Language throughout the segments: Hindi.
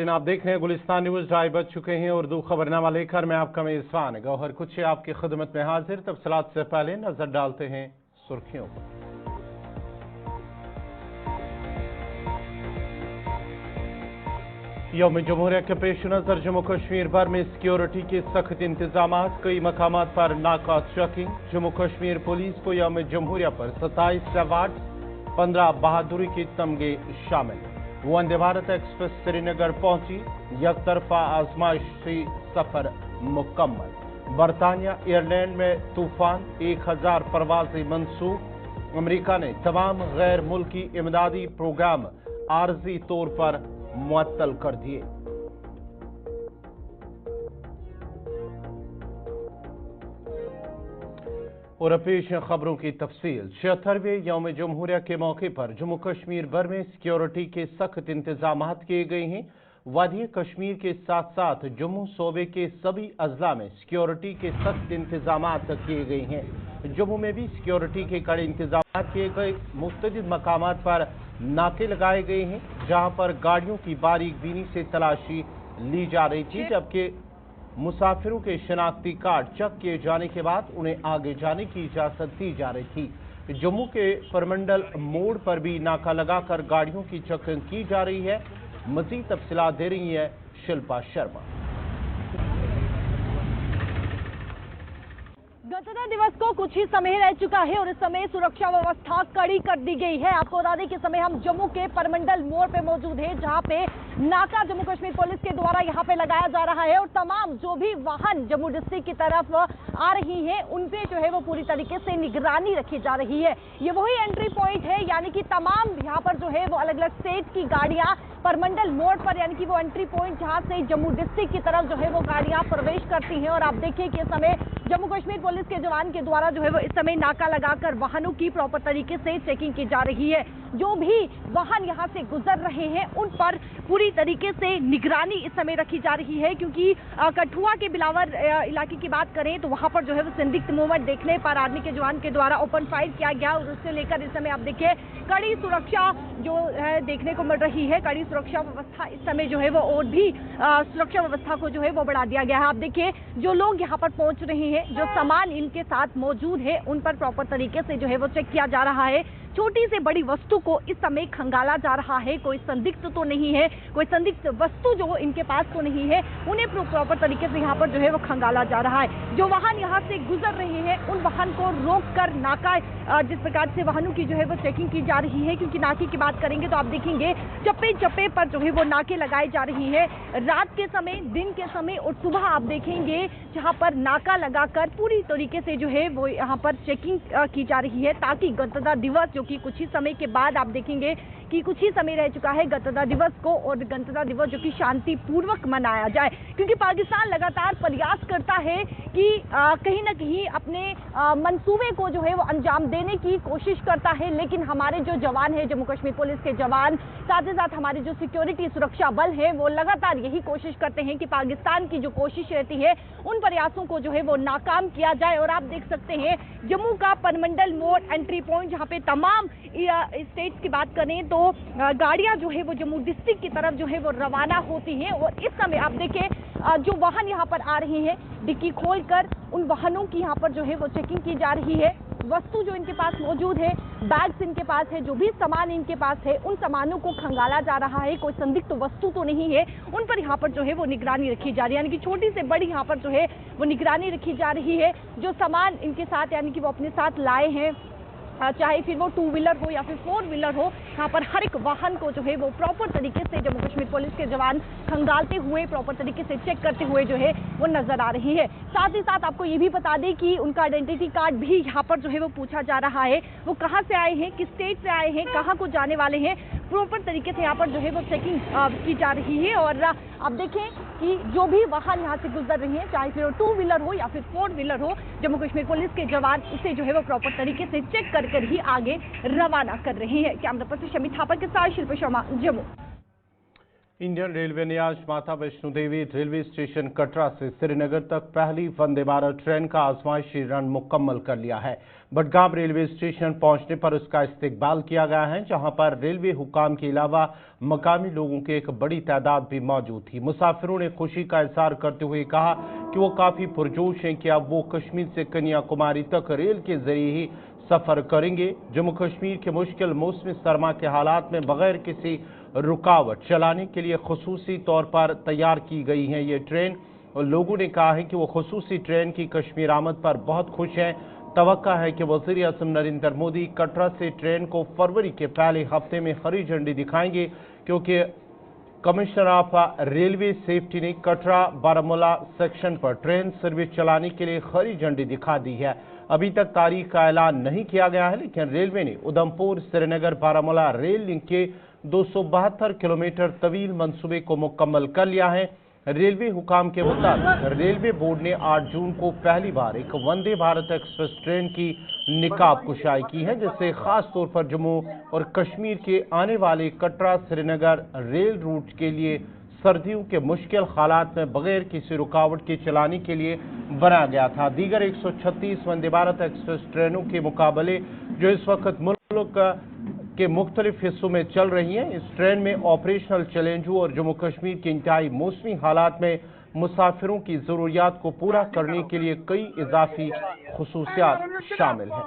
नाज़रीन, आप देख रहे हैं गुलिस्तान न्यूज़। 2:30 बज चुके हैं। उर्दू खबरनामा लेकर मैं आपका मेज़बान गौहर कुछ आपकी खिदमत में हाजिर। तफसीलात से पहले नजर डालते हैं सुर्खियों पर। यौम जमहूरिया के पेश नजर जम्मू कश्मीर भर में सिक्योरिटी के सख्त इंतजाम, कई मकामात पर नाका चेकिंग। जम्मू कश्मीर पुलिस को यौम जमहूरिया पर 27 अवार्ड, 15 बहादुरी के तमगे शामिल। वंदे भारत एक्सप्रेस श्रीनगर पहुंची, यकतरफा आजमाइशी सफर मुकम्मल। बरतानिया एयरलैंड में तूफान, 1000 परवाजें मंसूख। अमेरिका ने तमाम गैर मुल्की इमदादी प्रोग्राम आर्जी तौर पर मुअत्तल कर दिए। और पेश है खबरों की तफसील। 76वें यौम जमहूरिया के मौके पर जम्मू कश्मीर भर में सिक्योरिटी के सख्त इंतजाम किए गए हैं। वादी कश्मीर के साथ साथ जम्मू सूबे के सभी अजला में सिक्योरिटी के सख्त इंतजाम किए गए हैं। जम्मू में भी सिक्योरिटी के कड़े इंतजाम किए गए। मुख्तलिफ मकामात पर नाके लगाए गए हैं, जहां पर गाड़ियों की बारीक बीनी से तलाशी ली जा रही थी, जबकि मुसाफिरों के शनाख्ती कार्ड चेक किए जाने के बाद उन्हें आगे जाने की इजाजत दी जा रही थी। जम्मू के परमंडल मोड़ पर भी नाका लगाकर गाड़ियों की चेकिंग की जा रही है। मजीद तफसीलात दे रही है शिल्पा शर्मा। गणतंत्र दिवस को कुछ ही समय रह चुका है और इस समय सुरक्षा व्यवस्था कड़ी कर दी गई है। आपको बता दें कि समय हम जम्मू के परमंडल मोड़ पे मौजूद है, जहां पे नाका जम्मू कश्मीर पुलिस के द्वारा यहां पे लगाया जा रहा है और तमाम जो भी वाहन जम्मू डिस्ट्रिक्ट की तरफ आ रही हैं, उन पे जो है वो पूरी तरीके से निगरानी रखी जा रही है। ये वही एंट्री पॉइंट है, यानी कि तमाम यहाँ पर जो है वो अलग अलग स्टेट की गाड़ियां परमंडल मोड़ पर, यानी कि वो एंट्री पॉइंट जहां से जम्मू डिस्ट्रिक्ट की तरफ जो है वो गाड़ियां प्रवेश करती हैं। और आप देखिए कि इस समय जम्मू कश्मीर पुलिस के जवान के द्वारा जो है वो इस समय नाका लगाकर वाहनों की प्रॉपर तरीके से चेकिंग की जा रही है। जो भी वाहन यहां से गुजर रहे हैं उन पर पूरी तरीके से निगरानी इस समय रखी जा रही है, क्योंकि कठुआ के बिलावर इलाके की बात करें तो वहां पर जो है वो संदिग्ध मूवमेंट देखने पर आर्मी के जवान के द्वारा ओपन फायर किया गया और उससे लेकर इस समय आप देखिए कड़ी सुरक्षा जो है देखने को मिल रही है। कड़ी सुरक्षा व्यवस्था इस समय जो है वो और भी सुरक्षा व्यवस्था को जो है वो बढ़ा दिया गया है। आप देखिए जो लोग यहाँ पर पहुंच रहे हैं, जो सामान इनके साथ मौजूद है, उन पर प्रॉपर तरीके से जो है वो चेक किया जा रहा है। छोटी से बड़ी वस्तु को इस समय खंगाला जा रहा है। कोई संदिग्ध तो नहीं है, कोई संदिग्ध वस्तु जो इनके पास तो नहीं है, उन्हें प्रॉपर तरीके से यहाँ पर जो है वो खंगाला जा रहा है। जो वाहन यहाँ से गुजर रहे हैं उन वाहन को रोककर नाका जिस प्रकार से वाहनों की जो है वो चेकिंग की जा रही है, क्योंकि नाके की बात करेंगे तो आप देखेंगे चप्पे चप्पे पर जो है वो नाके लगाई जा रही है। रात के समय, दिन के समय और सुबह आप देखेंगे जहाँ पर नाका लगाकर पूरी तरीके से जो है वो यहाँ पर चेकिंग की जा रही है, ताकि गणतंत्र दिवस जो कि कुछ ही समय के बाद आप देखेंगे कि कुछ ही समय रह चुका है गणतंत्र दिवस को, और गणतंत्र दिवस जो कि शांतिपूर्वक मनाया जाए। क्योंकि पाकिस्तान लगातार प्रयास करता है कि कहीं ना कहीं अपने मंसूबे को जो है वो अंजाम देने की कोशिश करता है, लेकिन हमारे जो जवान हैं, जम्मू कश्मीर पुलिस के जवान, साथ ही साथ हमारे जो सिक्योरिटी सुरक्षा बल है, वो लगातार यही कोशिश करते हैं कि पाकिस्तान की जो कोशिश रहती है उन प्रयासों को जो है वो नाकाम किया जाए। और आप देख सकते हैं जम्मू का परमंडल मोड़ एंट्री पॉइंट, जहाँ पे तमाम स्टेट्स की बात करें तो गाड़ियां जो है वो जम्मू डिस्ट्रिक्ट की तरफ जो है वो रवाना होती हैं। और इस समय आप देखें जो वाहन यहाँ पर आ रहे हैं, डिक्की खोलकर उन वाहनों की यहाँ पर जो है वो चेकिंग की जा रही है। वस्तु जो इनके पास मौजूद है, बैग्स इनके पास है, जो भी सामान इनके पास है, उन सामानों को खंगाला जा रहा है। कोई संदिग्ध वस्तु तो नहीं है, उन पर यहाँ पर जो है वो निगरानी रखी जा रही है, यानी कि छोटी से बड़ी यहाँ पर जो है वो निगरानी रखी जा रही है। जो सामान इनके साथ यानी कि वो अपने साथ लाए हैं, चाहे फिर वो 2 व्हीलर हो या फिर 4 व्हीलर हो, यहाँ पर हर एक वाहन को जो है वो प्रॉपर तरीके से जम्मू कश्मीर पुलिस के जवान खंगालते हुए, प्रॉपर तरीके से चेक करते हुए जो है वो नजर आ रही है। साथ ही साथ आपको ये भी बता दें कि उनका आइडेंटिटी कार्ड भी यहाँ पर जो है वो पूछा जा रहा है। वो कहाँ से आए हैं, किस स्टेट से आए हैं, कहाँ को जाने वाले हैं, प्रॉपर तरीके से यहाँ पर जो है वो चेकिंग की जा रही है। और आप देखें कि जो भी वाहन यहाँ से गुजर रहे हैं, चाहे फिर 2 व्हीलर हो या फिर 4 व्हीलर हो, जम्मू कश्मीर पुलिस के जवान उसे जो है वो प्रॉपर तरीके से चेक कर ही आगे रवाना कर रहे हैं। कैमरा पर्सन शमी थापर के साथ शिल्पा शर्मा, जम्मू। इंडियन रेलवे ने आज माता वैष्णो देवी रेलवे स्टेशन कटरा से श्रीनगर तक पहली वंदे भारत ट्रेन का आजमाइशी रन मुकम्मल कर लिया है। बडगाम रेलवे स्टेशन पहुंचने पर उसका इस्तकबाल किया गया है, जहां पर रेलवे हुकाम के अलावा मकामी लोगों की एक बड़ी तादाद भी मौजूद थी। मुसाफिरों ने खुशी का इजहार करते हुए कहा कि वो काफी पुरजोश हैं कि अब वो कश्मीर से कन्याकुमारी तक रेल के जरिए ही सफर करेंगे। जम्मू कश्मीर के मुश्किल मौसमी सरमा के हालात में बगैर किसी रुकावट चलाने के लिए खुसूसी तौर पर तैयार की गई है ये ट्रेन, और लोगों ने कहा है कि वो खुसूसी ट्रेन की कश्मीर आमद पर बहुत खुश हैं। तवक्का है कि वज़ीर आज़म नरेंद्र मोदी कटरा से ट्रेन को फरवरी के पहले हफ्ते में हरी झंडी दिखाएंगे, क्योंकि कमिश्नर ऑफ रेलवे सेफ्टी ने कटरा बारामूला सेक्शन पर ट्रेन सर्विस चलाने के लिए हरी झंडी दिखा दी है। अभी तक तारीख का ऐलान नहीं किया गया है, लेकिन रेलवे ने उधमपुर श्रीनगर बारामूला रेल लिंक के 272 किलोमीटर तवील मंसूबे को मुकम्मल कर लिया है। रेलवे हुकाम के मुताबिक रेलवे बोर्ड ने 8 जून को पहली बार एक वंदे भारत एक्सप्रेस ट्रेन की निकाब कुशाई की है, जिससे खास तौर पर जम्मू और कश्मीर के आने वाले कटरा श्रीनगर रेल रूट के लिए सर्दियों के मुश्किल हालात में बगैर किसी रुकावट के चलाने के लिए बनाया गया था। दीगर 136 वंदे भारत एक्सप्रेस ट्रेनों के मुकाबले जो इस वक्त मुल्क के मुख्तलिफ हिस्सों में चल रही हैं, इस ट्रेन में ऑपरेशनल चैलेंजों और जम्मू कश्मीर के इंतहाई मौसमी हालात में मुसाफिरों की जरूरियात को पूरा करने के लिए कई इजाफी खुसूसियात शामिल हैं।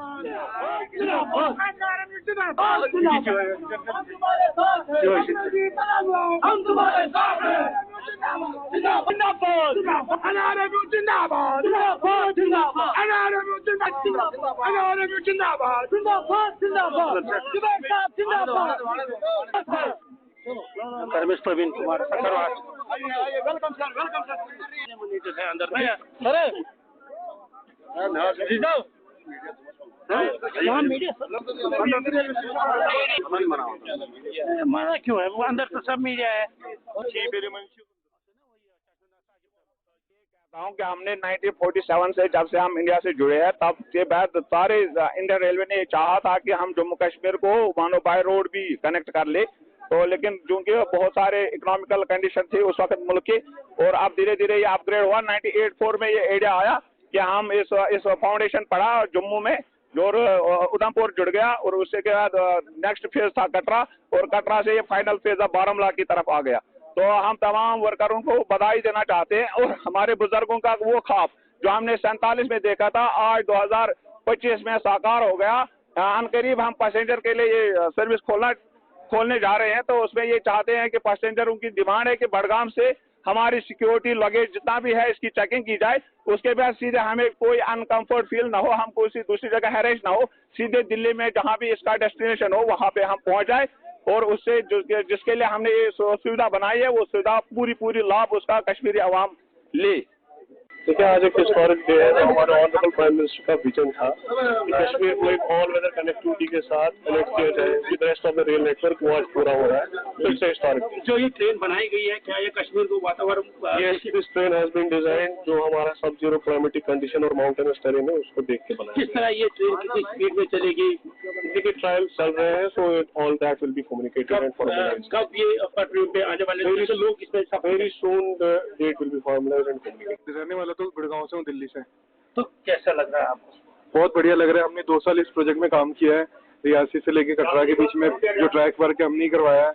प्रवीण कुमार वेलकम सर अंदर मना क्यों है, वो अंदर तो सब मीडिया है। कि हमने 1947 से जब से हम इंडिया से जुड़े हैं तब के बाद सारे इंडियन रेलवे ने चाहा था कि हम जम्मू कश्मीर को मानो बाय रोड भी कनेक्ट कर ले, तो लेकिन चूंकि बहुत सारे इकोनॉमिकल कंडीशन थे उस वक्त मुल्क के, और अब धीरे धीरे ये अपग्रेड हुआ। 1984 में ये आइडिया आया कि हम इस फाउंडेशन पड़ा जम्मू में, जो उधमपुर जुड़ गया, और उसके बाद नेक्स्ट फेज था कटरा, और कटरा से ये फाइनल फेज अब बारामूला की तरफ आ गया। तो हम तमाम वर्करों को बधाई देना चाहते हैं, और हमारे बुजुर्गों का वो ख्वाब जो हमने 47 में देखा था आज 2025 में साकार हो गया। अनकरीब हम पैसेंजर के लिए ये सर्विस खोलने जा रहे हैं, तो उसमें ये चाहते हैं कि पैसेंजरों की डिमांड है कि बडगाम से हमारी सिक्योरिटी लगेज जितना भी है इसकी चेकिंग की जाए, उसके बाद सीधे हमें कोई अनकंफर्ट फील ना हो, हम कोई दूसरी जगह हैरेज ना हो, सीधे दिल्ली में जहां भी इसका डेस्टिनेशन हो वहां पे हम पहुंच जाए, और उससे जिसके लिए हमने ये सुविधा बनाई है वो सुविधा पूरी लाभ उसका कश्मीरी अवाम ले। देखिए, आज एक हिस्टोरिक डे है। तो हमारे ऑनरेबल प्राइम मिनिस्टर का विजन था कि कश्मीर को एक ऑल वेदर कनेक्टिविटी के साथ कनेक्ट किया जाए with rest of the rail network, वो आज पूरा हो रहा है। तो इससे हिस्टोरिक जो ये ट्रेन बनाई गई है, क्या ये कश्मीर को वातावरण this train has been design जो हमारा सब जीरो क्लाइमेटिक कंडीशन और माउंटेनस टेरेन है उसको देख के बनाया। किस तरह ये ट्रेन कितनी स्पीड में चलेगी? देखिए, ट्रायल चल रहे हैं, so all that will be communicated and formalised. कब ये पटरी पे आने वाले लोग इसमें very soon the date will be formalised and communicated. रहने वाला तो गुड़गांव से हूँ, दिल्ली से। तो कैसा लग रहा है आपको? बहुत बढ़िया लग रहा है। हमने 2 साल इस प्रोजेक्ट में काम किया है। रियासी से लेके कटरा के बीच में जो ट्रैक वर्क है हमने करवाया है।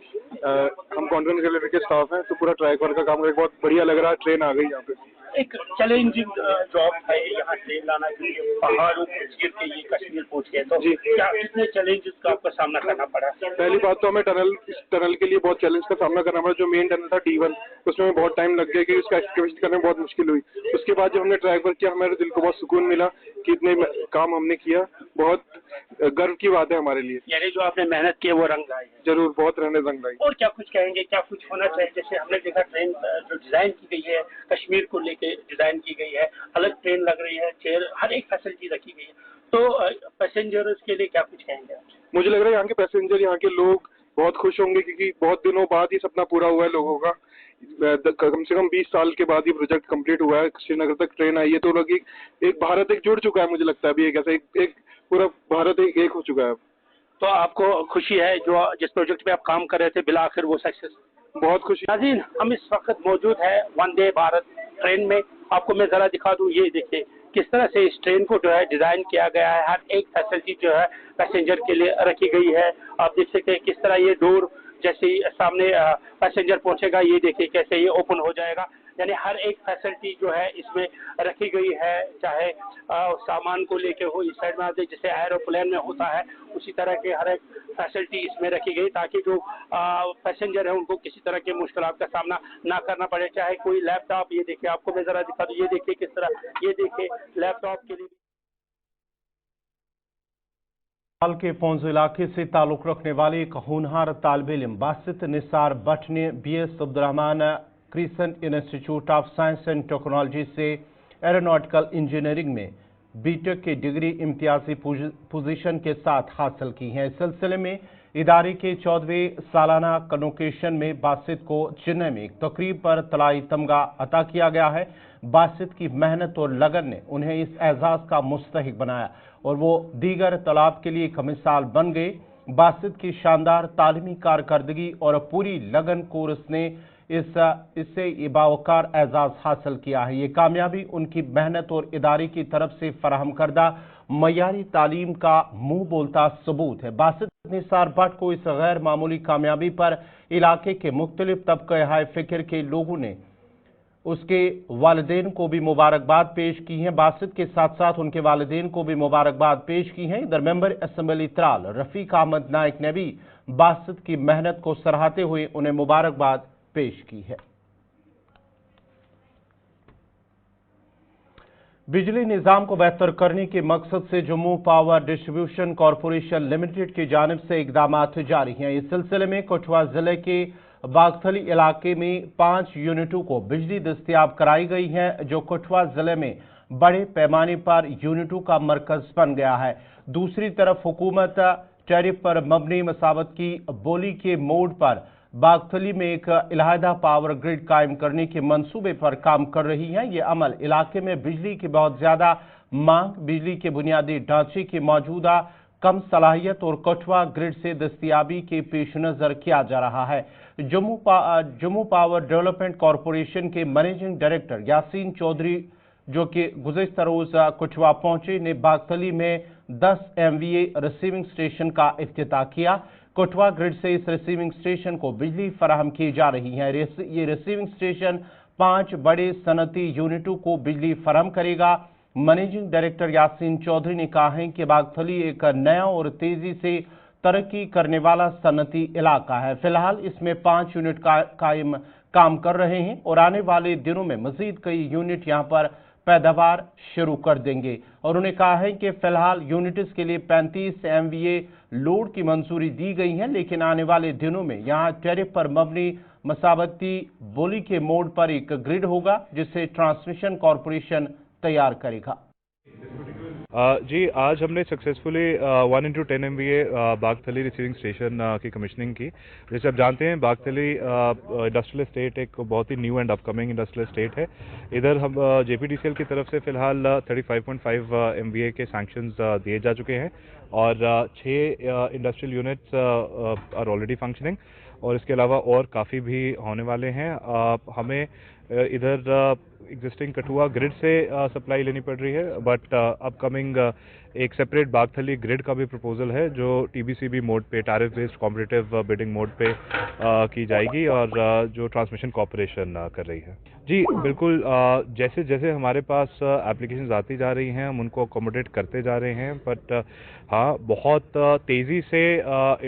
हम कॉन्ट्रेक्ट रेलवे के स्टाफ हैं, तो पूरा ट्रैक वर्क का काम करके बहुत बढ़िया लग रहा है। ट्रेन आ गई यहाँ पे। एक चैलेंजिंग जॉब है यहाँ ट्रेन लाना के लिए, पहाड़ों को चीर के ये कश्मीर पहुँच गए, तो क्या कितने चैलेंजेस का आपका सामना करना पड़ा? पहली बात तो हमें टनल के लिए बहुत चैलेंज का सामना करना पड़ा। जो मेन टनल था D1, उसमें बहुत टाइम लग गया कि उसका एक्सकवेशन करने में बहुत मुश्किल हुई। उसके बाद जब हमने ट्रैक वर्क किया हमारे दिल को बहुत सुकून मिला कि इतने काम हमने किया। बहुत गर्व की बात है हमारे लिए। यानी जो आपने मेहनत की है वो रंग लाई है। जरूर, बहुत रहने रंग लाई। और क्या कुछ कहेंगे, क्या कुछ होना चाहिए? जैसे हमने देखा ट्रेन जो डिजाइन की गई है कश्मीर को लेके डिजाइन की गई है, अलग ट्रेन लग रही है, चेयर, हर एक फैसिलिटी रखी गई है, तो पैसेंजर्स के लिए क्या कुछ कहेंगे? मुझे लग रहा है यहाँ के पैसेंजर, यहाँ के लोग बहुत खुश होंगे, क्योंकि बहुत दिनों बाद ये सपना पूरा हुआ है लोगों का। कम से कम 20 साल के बाद ये प्रोजेक्ट कंप्लीट हुआ है। श्रीनगर तक ट्रेन आई है, तो लोग एक भारत एक जुड़ चुका है। मुझे लगता है अभी एक पूरा भारत एक हो चुका है। तो आपको खुशी है जो जिस प्रोजेक्ट पे आप काम कर रहे थे बिला आखिर वो सक्सेस? बहुत खुशी। नाज़रीन, हम इस वक्त मौजूद है वंदे भारत ट्रेन में। आपको मैं जरा दिखा दूं, ये देखिए किस तरह से इस ट्रेन को जो है डिजाइन किया गया है। हर एक फैसिलिटी जो है पैसेंजर के लिए रखी गई है। आप देख सकते हैं किस तरह ये डोर जैसे ही सामने पैसेंजर पहुंचेगा, ये देखिए कैसे ये ओपन हो जाएगा। यानी हर एक फैसिलिटी जो है इसमें रखी गई है, चाहे सामान को लेके हो। इस साइड में आते जैसे एरोप्लेन में होता है, उसी तरह के हर एक फैसिलिटी इसमें रखी गई ताकि जो पैसेंजर है उनको किसी तरह के मुश्किलात का सामना ना करना पड़े। चाहे कोई लैपटॉप, ये देखिए आपको मैं जरा दिखा दूं, ये देखिए किस तरह, ये देखिए लैपटॉप के लिए। हाल के पौंज इलाके से ताल्लुक रखने वाले एक होनहार तालिब इल्म बासित निसार भट्ट ने BS Abdurrahman crescent institute of science and technology से एरोनॉटिकल इंजीनियरिंग में BTech की डिग्री इम्तियाजी पोजीशन के साथ हासिल की है। इस सिलसिले में इदारे के 14वें सालाना कन्वोकेशन में बासित को चेन्नई में एक तकरीब पर तलाई तमगा अता किया गया है। बासित की मेहनत और लगन ने उन्हें इस एजाज का मुस्तहिक बनाया और वो दीगर तलाब के लिए एक मिसाल बन गए। बासित की शानदार तालीमी कारकर्दगी और पूरी लगन को उसने इससे बावकार एजाज हासिल किया है। ये कामयाबी उनकी मेहनत और इदारे की तरफ से फराहम करदा मयारी तालीम का मुंह बोलता सबूत है। बासित निसार भट्ट को इस गैर मामूली कामयाबी पर इलाके के मुख्तलिफ तबके हाय फिक्र के लोगों ने उसके वालिदैन को भी मुबारकबाद पेश की है। बासित के साथ साथ उनके वालिदैन को भी मुबारकबाद पेश की है। इधर मेंबर असेंबली त्राल रफीक अहमद नाइक ने भी बासित की मेहनत को सराहते हुए उन्हें मुबारकबाद पेश की है। बिजली निज़ाम को बेहतर करने के मकसद से Jammu power distribution corporation limited की जानिब से इकदाम जारी हैं। इस सिलसिले में कठुआ जिले के बागथली इलाके में 5 यूनिटों को बिजली दस्तयाब कराई गई है, जो कठुआ जिले में बड़े पैमाने पर यूनिटों का मरकज बन गया है। दूसरी तरफ हुकूमत टैरिफ पर मबनी मसावत की बोली के मोड पर बागथली में एक इलाहिदा पावर ग्रिड कायम करने के मंसूबे पर काम कर रही है। ये अमल इलाके में बिजली की बहुत ज्यादा मांग, बिजली के बुनियादी ढांचे की मौजूदा कम सलाहियत और कठुआ ग्रिड से दस्तयाबी के पेश नजर किया जा रहा है। जम्मू पावर डेवलपमेंट कॉरपोरेशन के मैनेजिंग डायरेक्टर यासीन चौधरी, जो कि गुज़िश्ता रोज कठुआ पहुंचे, ने बागथली में 10 MVA रिसीविंग स्टेशन का इफ्तिताह किया। कठुआ ग्रिड से इस रिसीविंग स्टेशन को बिजली फराहम की जा रही है। ये रिसीविंग स्टेशन 5 बड़े सनती यूनिटों को बिजली फराहम करेगा। मैनेजिंग डायरेक्टर यासीन चौधरी ने कहा है कि बागथली एक नया और तेजी से तरक्की करने वाला सनती इलाका है। फिलहाल इसमें 5 यूनिट काम कर रहे हैं और आने वाले दिनों में मजीद कई यूनिट यहां पर पैदावार शुरू कर देंगे। और उन्होंने कहा है कि फिलहाल यूनिट्स के लिए 35 MVA लोड की मंजूरी दी गई है, लेकिन आने वाले दिनों में यहां टैरिफ पर मबनी मसावती बोली के मोड पर एक ग्रिड होगा, जिसे ट्रांसमिशन कॉरपोरेशन तैयार करेगा। जी, आज हमने successfully 1x10 MVA Bagthali receiving station की कमिश्निंग की। जैसे आप जानते हैं, बागथली इंडस्ट्रियल एस्टेट एक बहुत ही new and upcoming industrial estate है। इधर हम JPDCL की तरफ से फिलहाल 35.5 MVA के सैंक्शंस दिए जा चुके हैं और 6 industrial units are already functioning और इसके अलावा और काफ़ी भी होने वाले हैं। हमें इधर एग्जिस्टिंग कठुआ ग्रिड से सप्लाई लेनी पड़ रही है, बट अपकमिंग एक सेपरेट बागथली ग्रिड का भी प्रपोजल है जो TBCB मोड पे, tariff based competitive bidding mode पे की जाएगी और जो ट्रांसमिशन कॉर्पोरेशन कर रही है। जी बिल्कुल, जैसे जैसे हमारे पास एप्लीकेशंस आती जा रही हैं हम उनको अकोमोडेट करते जा रहे हैं, बट हाँ, बहुत तेज़ी से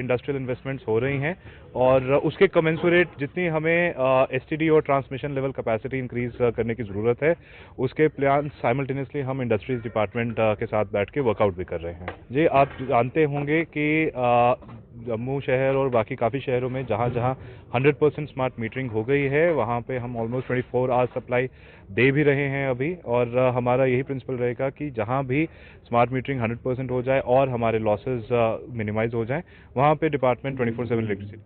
इंडस्ट्रियल इन्वेस्टमेंट्स हो रही हैं और उसके कमेंसुरेट जितनी हमें STD और ट्रांसमिशन लेवल कैपेसिटी इंक्रीज करने की ज़रूरत है, उसके प्लान साइमल्टेनियसली हम इंडस्ट्रीज डिपार्टमेंट के साथ बैठ के वर्कआउट भी कर रहे हैं। जी, आप जानते होंगे कि जम्मू शहर और बाकी काफ़ी शहरों में जहाँ जहाँ 100% स्मार्ट मीटरिंग हो गई है, वहाँ पे हम ऑलमोस्ट 24 आवर्स सप्लाई दे भी रहे हैं अभी। और हमारा यही प्रिंसिपल रहेगा कि जहाँ भी स्मार्ट मीटरिंग 100% हो जाए और हमारे लॉसेज मिनिमाइज हो जाएं, वहाँ पे department 24/7 electricity.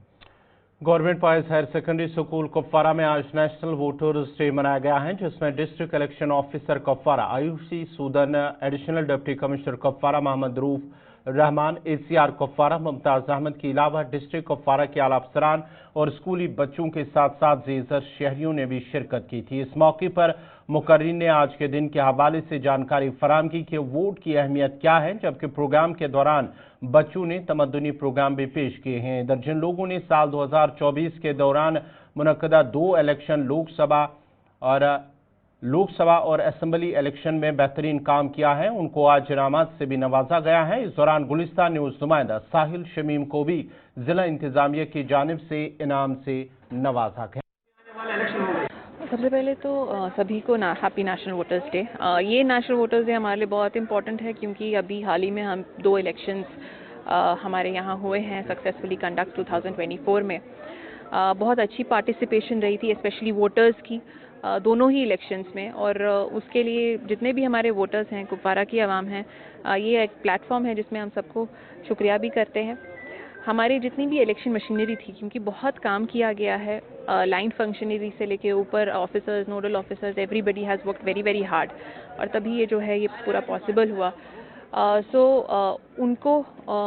Government boys higher secondary school Kupwara में आज नेशनल वोटर्स डे मनाया गया है, जिसमें district election officer Kupwara Ayushi Sudan, additional deputy commissioner Kupwara Mohammad Rauf, Rehman, ACR Kupwara Mumtaz Ahmad के अलावा डिस्ट्रिक्ट कुपवारा के आला अफसरान और स्कूली बच्चों के साथ साथ ज़ेज़र शहरियों ने भी शिरकत की थी। इस मौके पर मुकर्रिर ने आज के दिन के हवाले से जानकारी फराहम की कि वोट की अहमियत क्या है, जबकि प्रोग्राम के दौरान बच्चों ने तमद्दुनी प्रोग्राम भी पेश किए हैं। इधर जिन लोगों ने साल 2024 के दौरान मुनक्कदा 2 इलेक्शन लोकसभा और असेंबली इलेक्शन में बेहतरीन काम किया है, उनको आज इनामात से भी नवाजा गया है। इस दौरान गुलिस्तान न्यूज़ नुमाइंदा साहिल शमीम को भी जिला इंतजामिया की जानिब से इनाम से नवाजा गया। सबसे पहले तो सभी को हैप्पी नेशनल वोटर्स डे। ये नेशनल वोटर्स डे हमारे लिए बहुत इंपॉर्टेंट है क्योंकि अभी हाल ही में हम 2 इलेक्शंस हमारे यहाँ हुए हैं सक्सेसफुली कंडक्ट 2024 में। बहुत अच्छी पार्टिसिपेशन रही थी स्पेशली वोटर्स की दोनों ही इलेक्शंस में, और उसके लिए जितने भी हमारे वोटर्स हैं, कुपवारा की आवाम है, ये एक प्लेटफॉर्म है जिसमें हम सबको शुक्रिया भी करते हैं। हमारी जितनी भी इलेक्शन मशीनरी थी, क्योंकि बहुत काम किया गया है, लाइन फंक्शनरी से लेके ऊपर officers, nodal officers, everybody has worked very very hard, और तभी ये जो है ये पूरा पॉसिबल हुआ।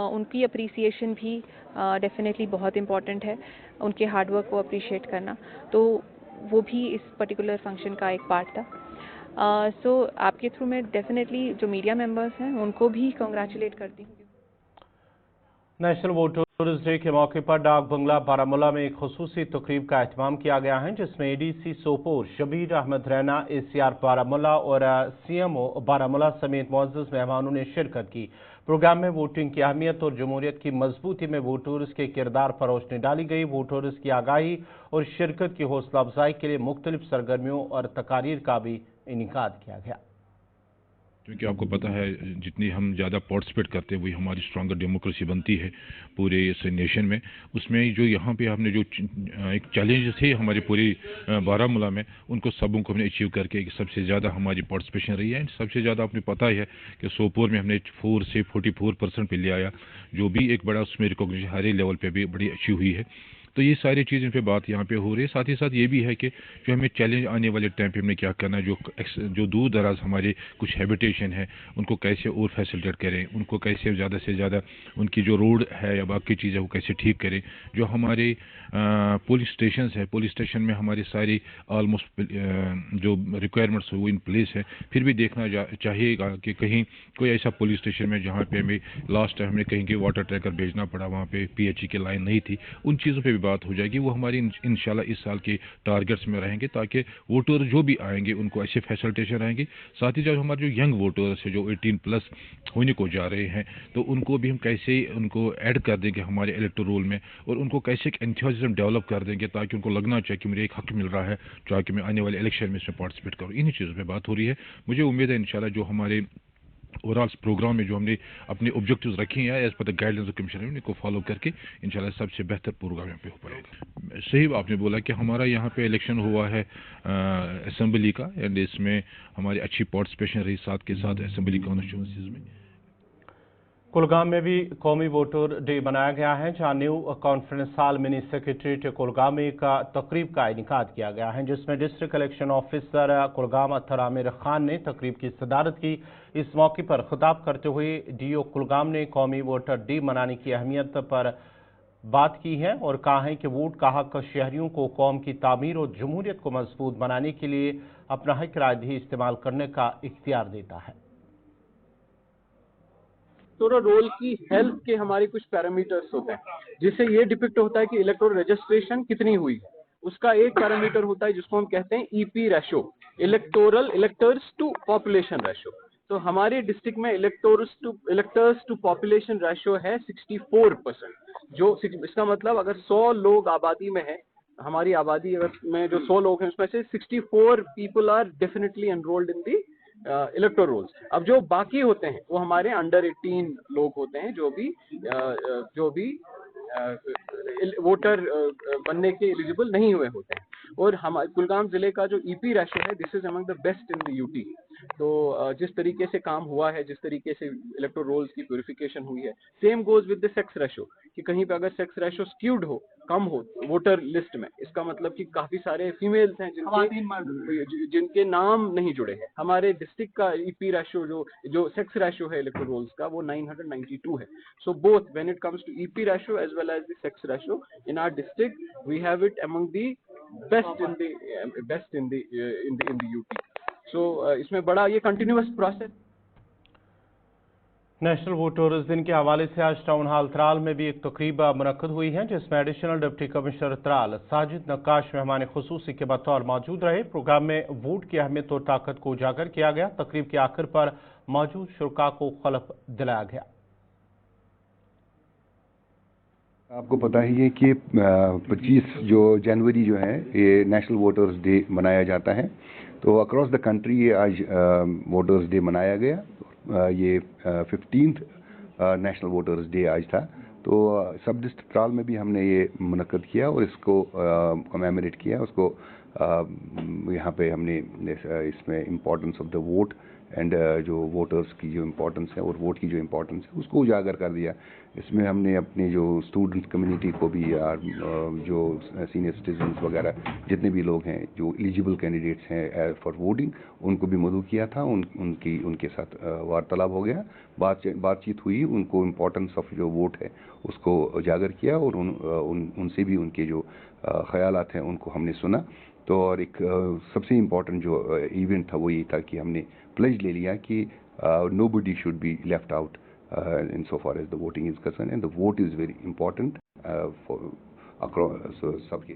उनकी अप्रिसिएशन भी डेफिनेटली बहुत इम्पॉर्टेंट है, उनके हार्डवर्क को अप्रिशिएट करना, तो वो भी इस पर्टिकुलर फंक्शन का एक पार्ट था। आपके थ्रू में डेफिनेटली जो मीडिया मेंबर्स हैं उनको भी कॉन्ग्रेचुलेट करती हूँ। नेशनल वोटर्स डे के मौके पर डाक बंगला बारामूला में एक खुसूसी तकरीब का एहतमाम किया गया है, जिसमें ADC सोपोर शबीर अहमद रैना, ACR बारामूला और CMO बारामूला समेत मुअज़्ज़ज़ मेहमानों ने शिरकत की। प्रोग्राम में वोटिंग की अहमियत और जमहूरियत की मजबूती में वोटर्स के किरदार पर रोशनी डाली गई। वोटर्स की आगाही और शिरकत की हौसला अफजाई के लिए मुख्तलिफ सरगर्मियों और तकारीर का भी इनेकाद किया गया। क्योंकि आपको पता है जितनी हम ज़्यादा पार्टिसिपेट करते हैं वही हमारी स्ट्रॉन्गर डेमोक्रेसी बनती है पूरे इस नेशन में। उसमें जो यहाँ पे हमने जो एक चैलेंज थे हमारे पूरे बारामूला में, उनको सबों को हमने अचीव करके सबसे ज़्यादा हमारी पार्टिसिपेशन रही है। सबसे ज़्यादा आपने पता ही है कि सोपोर में हमने 4 से 44% पे ले आया, जो भी एक बड़ा उसमें रिकॉग्निशन हर लेवल पर भी बड़ी अच्छी हुई है। तो ये सारी चीज़ें पे बात यहाँ पे हो रही है। साथ ही साथ ये भी है कि जो हमें चैलेंज आने वाले टाइम पे हमने क्या करना है, जो दूर दराज हमारे कुछ हैबिटेशन है उनको कैसे और फैसिलिटेट करें, उनको कैसे ज़्यादा से ज़्यादा उनकी जो रोड है या बाकी चीज़ें वो कैसे ठीक करें। जो हमारे पुलिस स्टेशन है, पुलिस स्टेशन में हमारी सारी ऑलमोस्ट जो रिक्वायरमेंट्स वो इन प्लेस है। फिर भी देखना चाहिएगा कि कहीं कोई ऐसा पुलिस स्टेशन में जहाँ पे हमें लास्ट टाइम हमने कहीं के वाटर टैंकर भेजना पड़ा, वहाँ पे PHE की लाइन नहीं थी, उन चीज़ों पे भी बात हो जाएगी। वो हमारी इंशाल्लाह इस साल के टारगेट्स में रहेंगे ताकि वोटर जो भी आएंगे उनको ऐसे फैसिलिटेशन रहेंगे। साथ ही साथ हमारे जो यंग वोटर्स है जो 18+ होने को जा रहे हैं, तो उनको भी हम कैसे उनको ऐड कर देंगे हमारे इलेक्टोरल रोल में, और उनको कैसे एक एंथुसियाज्म डेवलप कर देंगे ताकि उनको लगना चाहिए कि मुझे एक हक मिल रहा है ताकि मैं आने वाले इलेक्शन में इसमें पार्टिसिपेट करूँ। इन्हीं चीज़ों पर बात हो रही है। मुझे उम्मीद है इंशाल्लाह जो हमारे ओवरऑल प्रोग्राम में जो हमने अपने ऑब्जेक्टिव्स रखे हैं as per the guidelines of commission उनको फॉलो करके इंशाल्लाह सबसे बेहतर प्रोग्राम यहाँ पे हो पाएगा। सही आपने बोला कि हमारा यहाँ पे इलेक्शन हुआ है असेंबली का, एंड इसमें हमारी अच्छी पार्टिसिपेशन रही, साथ के साथ असेंबली कॉन्स्टिट्यूंसीज में। कुलगाम में भी कौमी वोटर डे मनाया गया है, जहाँ new conference hall mini secretariat Kulgam में एक तकरीब का इनेकाद किया गया है, जिसमें डिस्ट्रिक्ट इलेक्शन ऑफिसर कुलगाम अत्तर आमिर खान ने तकरीब की सदारत की। इस मौके पर खिताब करते हुए DO कुलगाम ने कौमी वोटर डे मनाने की अहमियत पर बात की है और कहा है कि वोट का हक शहरियों को कौम की तामीर और जमहूरियत को मजबूत बनाने के लिए अपना हक राय इस्तेमाल करने का इख्तियार देता है। इलेक्टोरल रोल की हेल्थ के हमारे कुछ पैरामीटर्स होते हैं, जिससे ये डिपिक्ट होता है कि इलेक्टोरल रजिस्ट्रेशन कितनी हुई है। उसका एक पैरामीटर होता है जिसको हम कहते हैं EP ratio, electors to population ratio. तो हमारे डिस्ट्रिक्ट में इलेक्टर्स टू पॉपुलेशन रेशो है 64%, जो इसका मतलब अगर 100 लोग आबादी में है, हमारी आबादी में जो 100 लोग हैं उसमें से 64 people are definitely enrolled in the electoral rolls. अब जो बाकी होते हैं वो हमारे अंडर 18 लोग होते हैं जो भी वोटर बनने के एलिजिबल नहीं हुए होते हैं। और हमारे कुलगाम जिले का जो EP रेशो है, this is among the best in the UT। तो जिस तरीके से काम हुआ है, जिस तरीके से इलेक्टोरल रोल्स की प्यूरिफिकेशन हुई है, same goes with the sex ratio, कि कहीं पे अगर सेक्स रेशो स्क्यूड हो, कम हो वोटर लिस्ट में, इसका मतलब कि काफी सारे फीमेल्स हैं जिनके नाम नहीं जुड़े हैं। हमारे डिस्ट्रिक्ट का ईपी रेशो जो सेक्स रेशो है इलेक्टोरल रोल्स का, वो 992 है। So both when it comes to EP ratio as well as the sex ratio in our district, we have it among the best in the UT. So इसमें बड़ा ये कंटिन्यूअस प्रोसेस। नेशनल वोटर्स दिन के हवाले से आज टाउन हॉल त्राल में भी एक तकरीब मुनक्कद हुई है, जिसमें additional deputy commissioner Tral Sajid Naqqash मेहमान खुसूसी के बतौर मौजूद रहे। प्रोग्राम में वोट की अहमियत और ताकत को उजागर किया गया। तकरीब के आखिर पर मौजूद शुरा को खलफ दिलाया गया। आपको पता ही है कि 25 जनवरी जो है ये नेशनल वोटर्स डे मनाया जाता है। तो अक्रॉस द कंट्री ये आज वोटर्स डे मनाया गया। ये 15th नेशनल वोटर्स डे आज था। तो सब डिस्ट्रिक्ट त्राल में भी हमने ये मुनक्कद किया और इसको कमेमोरेट किया। उसको यहाँ पे हमने इसमें importance of the vote and जो वोटर्स की जो इम्पोर्टेंस है और वोट की जो इम्पोर्टेंस है उसको उजागर कर दिया। इसमें हमने अपने जो स्टूडेंट्स कम्युनिटी को भी जो सीनियर सिटीजन्स वगैरह जितने भी लोग हैं जो एलिजिबल कैंडिडेट्स हैं फॉर वोटिंग, उनको भी मदऊ किया था। उनके साथ वार्तालाप हो गया, बातचीत हुई, उनको इम्पोर्टेंस ऑफ जो वोट है उसको उजागर किया और उनसे भी उनके जो ख्यालात हैं उनको हमने सुना। तो और एक सबसे इम्पोर्टेंट जो इवेंट था वो ये था कि हमने प्लेज ले लिया कि nobody should be left out insofar as the voting is concerned, and the vote is very important for across सबके।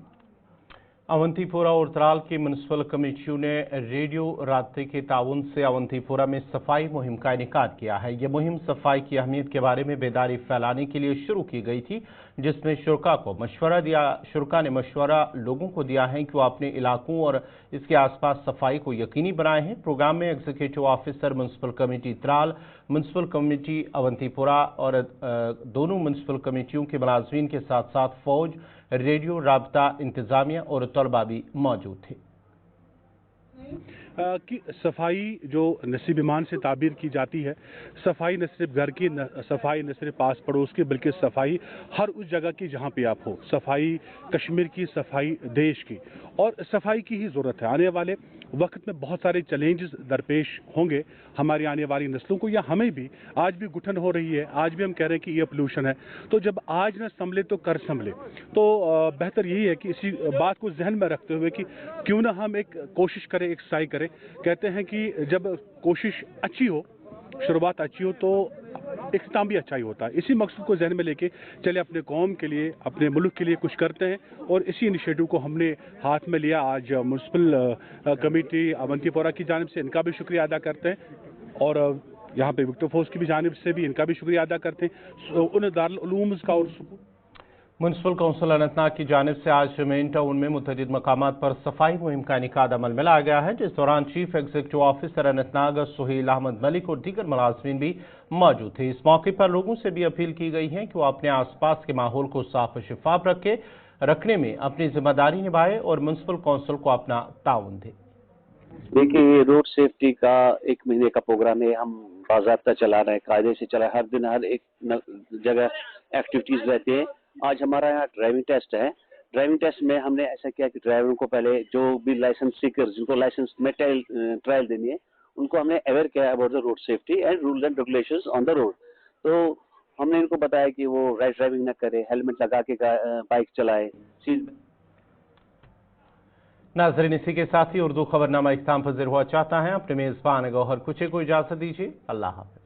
अवंतीपोरा और त्राल की म्यूनसिपल कमेटियों ने रेडियो राब्ते के ताउन से अवंतीपोरा में सफाई मुहिम का इनेकाद किया है। ये मुहिम सफाई की अहमियत के बारे में बेदारी फैलाने के लिए शुरू की गई थी, जिसमें शुरा ने मशवरा लोगों को दिया है कि वो अपने इलाकों और इसके आसपास सफाई को यकीनी बनाए हैं। प्रोग्राम में executive officer municipal committee Tral, municipal committee Awantipora और दोनों म्यूनसिपल कमेटियों के मुलाजमीन के साथ साथ फौज, रेडियो राब्ता, इंतजामिया और तलबा भी मौजूद थे। कि सफाई जो नसीब ईमान से ताबीर की जाती है, सफाई न सिर्फ घर की, सफाई न सिर्फ पास पड़ोस की, बल्कि सफाई हर उस जगह की जहाँ पे आप हो। सफाई कश्मीर की, सफाई देश की, और सफाई की ही ज़रूरत है। आने वाले वक्त में बहुत सारे चैलेंजेस दरपेश होंगे हमारी आने वाली नस्लों को, या हमें भी। आज भी घुटन हो रही है, आज भी हम कह रहे हैं कि ये पोल्यूशन है। तो जब आज न संभले तो कर संभले। तो बेहतर यही है कि इसी बात को जहन में रखते हुए कि क्यों ना हम एक कोशिश करें, एक ट्राई करें। कहते हैं कि जब कोशिश अच्छी हो, शुरुआत अच्छी हो, तो इख्तिताम भी अच्छा ही होता है। इसी मकसद को जहन में लेके चले अपने कौम के लिए, अपने मुल्क के लिए कुछ करते हैं, और इसी इनिशिएटिव को हमने हाथ में लिया। आज म्यूनसिपल कमेटी अवंतीपोरा की जानिब से इनका भी शुक्रिया अदा करते हैं, और यहाँ पे विक्टर फोर्स की भी जानिब से भी इनका भी शुक्रिया अदा करते हैं। उन दारुल उलूम का और म्यूनसिपल कौंसिल अनंतनाग की जानिब से आज मेन टाउन में मुतअद्दिद मकामात पर सफाई मुहिम का इनेकाद अमल में लाया गया है, जिस दौरान chief executive officer Anantnag Suhail Ahmad Malik और दीगर मुलाजमीन भी मौजूद थे। इस मौके पर लोगों से भी अपील की गई है कि वो अपने आसपास के माहौल को साफ और शिफाफ रखने में अपनी जिम्मेदारी निभाए और म्यूनसिपल कौंसिल को अपना ताउन दे। देखिए, रोड सेफ्टी का 1 महीने का प्रोग्राम है, हम बाज़ाब्ता चला रहे हैं, कायदे से चला, हर दिन हर एक जगह एक्टिविटीज रहती है। आज हमारा यहाँ ड्राइविंग टेस्ट है। ड्राइविंग टेस्ट में हमने ऐसा किया कि ड्राइवरों को पहले जो भी लाइसेंस सीकर जिनको लाइसेंस में ट्रायल देनी है, उनको हमने अवेयर किया about the road safety and rules and regulations on the road. तो हमने इनको बताया कि वो रैश ड्राइविंग न करे, हेलमेट लगा के बाइक चलाए। नाज़रीन, इसी के साथ ही उर्दू खबरनामा इख्तिताम पज़ीर हुआ चाहता है। अपने मेज़बान गौहर कुचे को इजाज़त दीजिए। अल्लाह हाफ़िज़।